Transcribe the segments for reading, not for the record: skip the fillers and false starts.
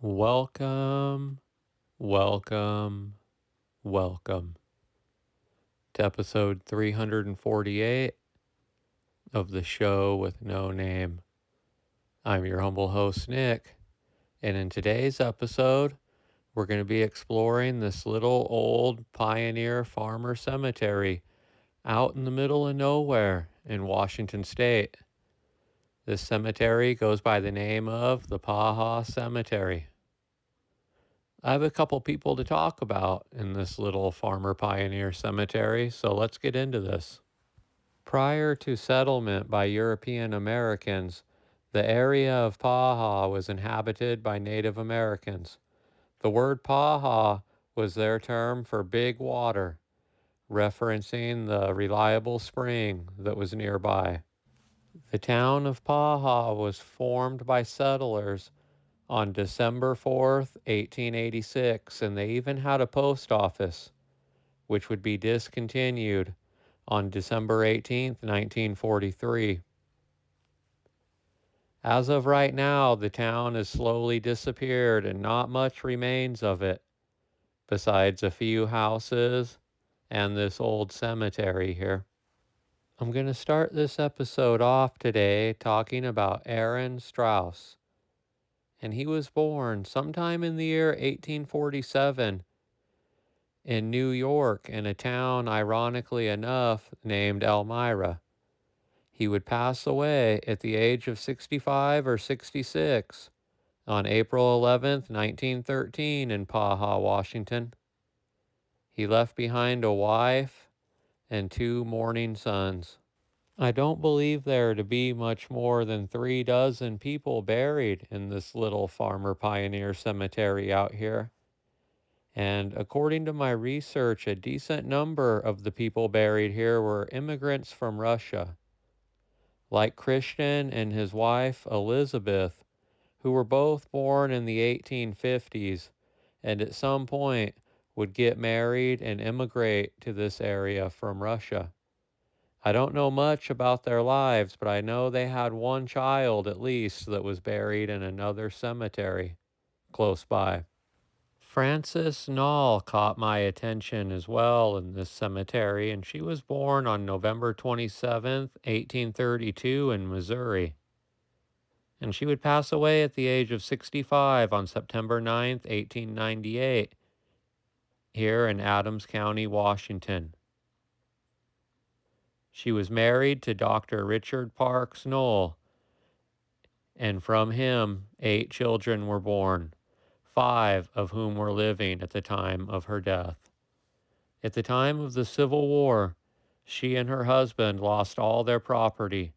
Welcome, welcome, welcome to episode 348 of the show with no name. I'm your humble host, Nick, and in today's episode, we're going to be exploring this little old pioneer farmer cemetery out in the middle of nowhere in Washington State. This cemetery goes by the name of the Paha Cemetery. I have a couple people to talk about in this little farmer pioneer cemetery, so let's get into this. Prior to settlement by European Americans, the area of Paha was inhabited by Native Americans. The word Paha was their term for big water, referencing the reliable spring that was nearby. The town of Paha was formed by settlers on December 4th, 1886, and they even had a post office, which would be discontinued on December 18th, 1943. As of right now, the town has slowly disappeared and not much remains of it, besides a few houses and this old cemetery here. I'm going to start this episode off today talking about Aaron Strauss, and he was born sometime in the year 1847 in New York in a town, ironically enough, named Elmira. He would pass away at the age of 65 or 66 on April 11th, 1913 in Paha, Washington. He left behind a wife and two mourning sons. I don't believe there to be much more than 36 people buried in this little farmer pioneer cemetery out here. And according to my research, a decent number of the people buried here were immigrants from Russia, like Christian and his wife Elizabeth, who were both born in the 1850s and at some point would get married and immigrate to this area from Russia. I don't know much about their lives, but I know they had one child at least that was buried in another cemetery close by. Frances Nall caught my attention as well in this cemetery, and she was born on November 27th, 1832 in Missouri. And she would pass away at the age of 65 on September 9th, 1898, here in Adams County, Washington. She was married to Dr. Richard Parks Knoll, and from him, 8 children were born, 5 of whom were living at the time of her death. At the time of the Civil War, she and her husband lost all their property,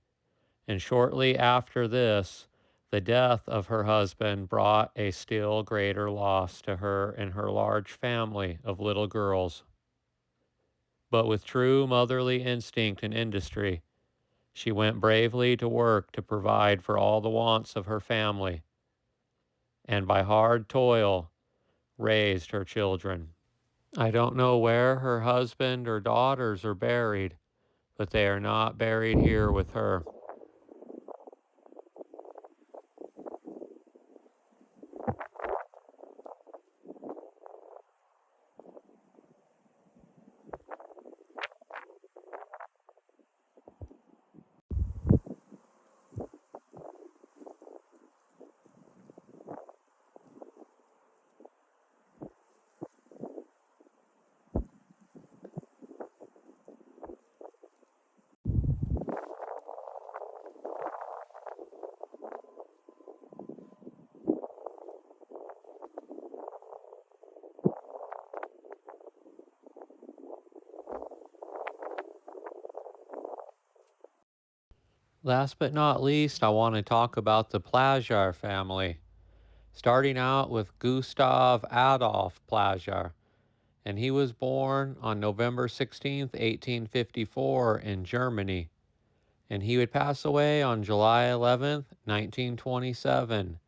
and shortly after this, the death of her husband brought a still greater loss to her and her large family of little girls. But with true motherly instinct and industry, she went bravely to work to provide for all the wants of her family, and by hard toil raised her children. I don't know where her husband or daughters are buried, but they are not buried here with her. Last but not least, I want to talk about the Plajar family, starting out with Gustav Adolf Plajar, and he was born on November 16th, 1854 in Germany, and he would pass away on July 11th, 1927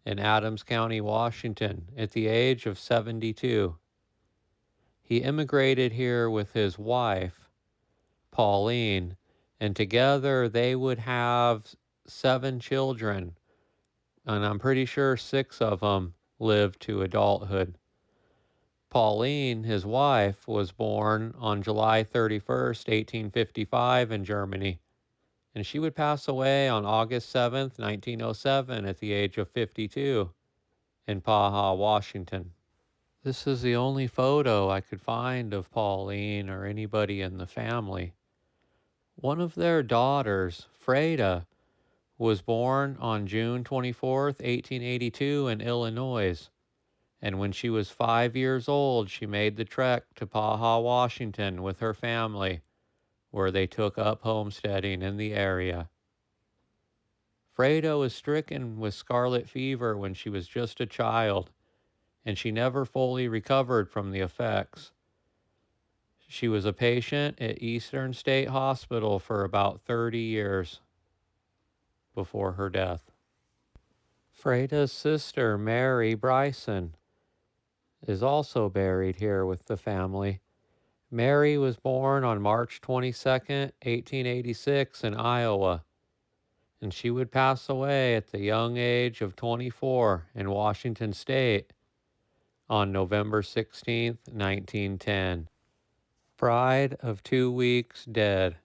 in Adams County, Washington at the age of 72. He immigrated here with his wife, Pauline, and together they would have 7 children, and I'm pretty sure 6 of them lived to adulthood. Pauline, his wife, was born on July 31st, 1855 in Germany, and she would pass away on August 7th, 1907 at the age of 52 in Paha, Washington. This is the only photo I could find of Pauline or anybody in the family. One of their daughters, Freda, was born on June 24th, 1882 in Illinois, and when she was 5 years old, she made the trek to Paha, Washington with her family, where they took up homesteading in the area. Freda was stricken with scarlet fever when she was just a child, and she never fully recovered from the effects. She was a patient at Eastern State Hospital for about 30 years before her death. Freda's sister, Mary Bryson, is also buried here with the family. Mary was born on March 22nd, 1886 in Iowa, and she would pass away at the young age of 24 in Washington State on November 16th, 1910. Bride of 2 weeks dead.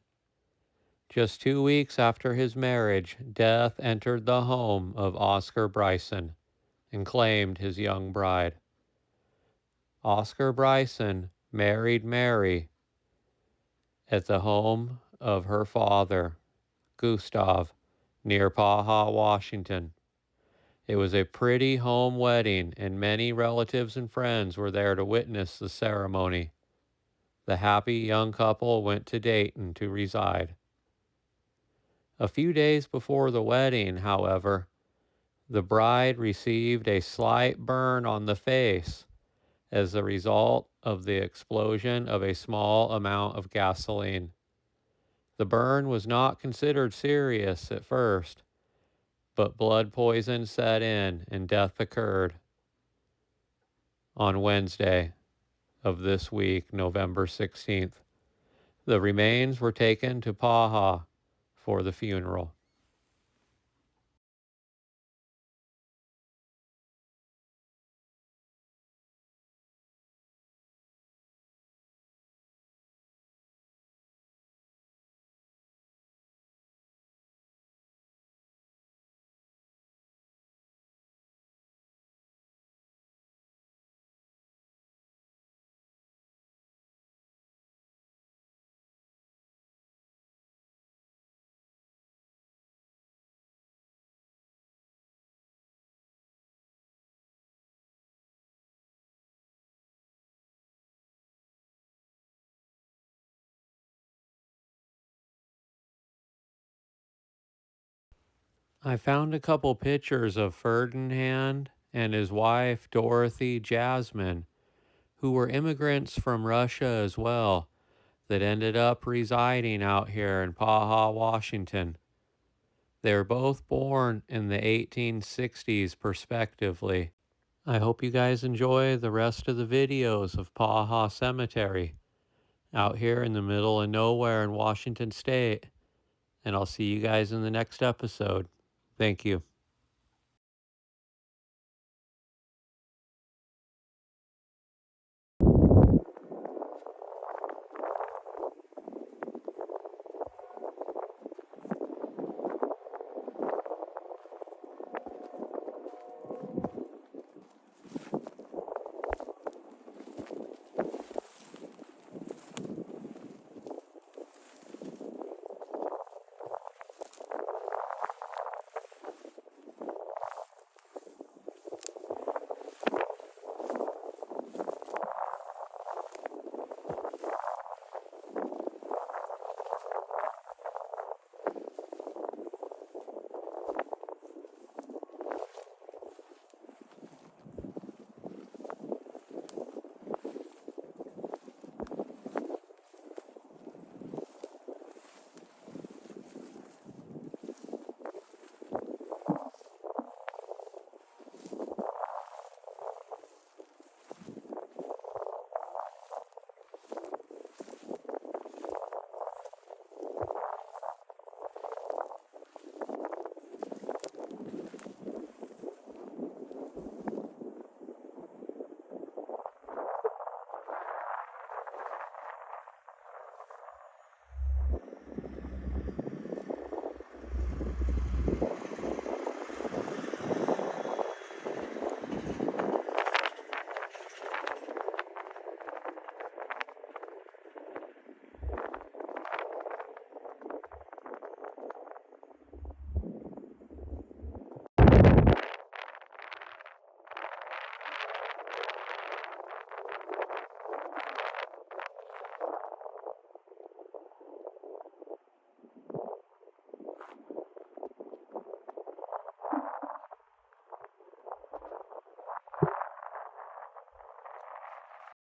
Just 2 weeks after his marriage, death entered the home of Oscar Bryson and claimed his young bride. Oscar Bryson married Mary at the home of her father, Gustav, near Paha, Washington. It was a pretty home wedding, and many relatives and friends were there to witness the ceremony. The happy young couple went to Dayton to reside. A few days before the wedding, however, the bride received a slight burn on the face as a result of the explosion of a small amount of gasoline. The burn was not considered serious at first, but blood poison set in and death occurred on Wednesday of this week, November 16th. The remains were taken to Paha for the funeral. I found a couple pictures of Ferdinand and his wife, Dorothy Jasmine, who were immigrants from Russia as well, that ended up residing out here in Paha, Washington. They were both born in the 1860s, respectively. I hope you guys enjoy the rest of the videos of Paha Cemetery out here in the middle of nowhere in Washington State, and I'll see you guys in the next episode. Thank you.